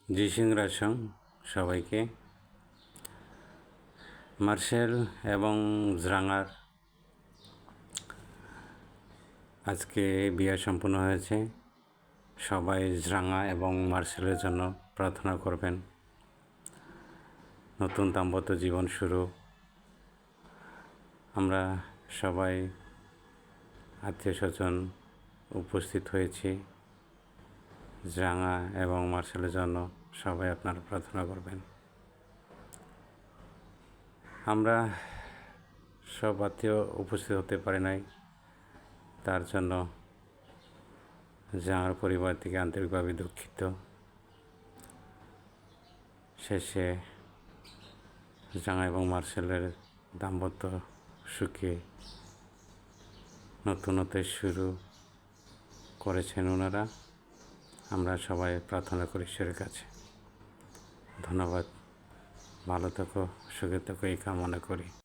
জিসিংরাসং সবাইকে। মার্শেল এবং জ্রাঙার আজকে বিয়ে সম্পন্ন হয়েছে। সবাই জ্রাঙা এবং মার্শেলের জন্য প্রার্থনা করবেন। নতুন দাম্পত্য জীবন শুরু। আমরা সবাই আত্মীয় স্বজন উপস্থিত হয়েছি। জ্রাঙা এবং মার্শেলের জন্য সবাই আপনারা প্রার্থনা করবেন। আমরা সব আত্মীয় উপস্থিত হতে পারি নাই, তার জন্য জ্রাঙার পরিবার থেকে আন্তরিকভাবে দুঃখিত। শেষে জ্রাঙা এবং মার্শেলের দাম্পত্য সুখে নতুনত্বের শুরু করেছেন ওনারা। আমরা সবাই প্রার্থনা করি ঈশ্বরের কাছে। ধন্যবাদ। ভালো থাকো, সুখে থাকো এই কামনা করি।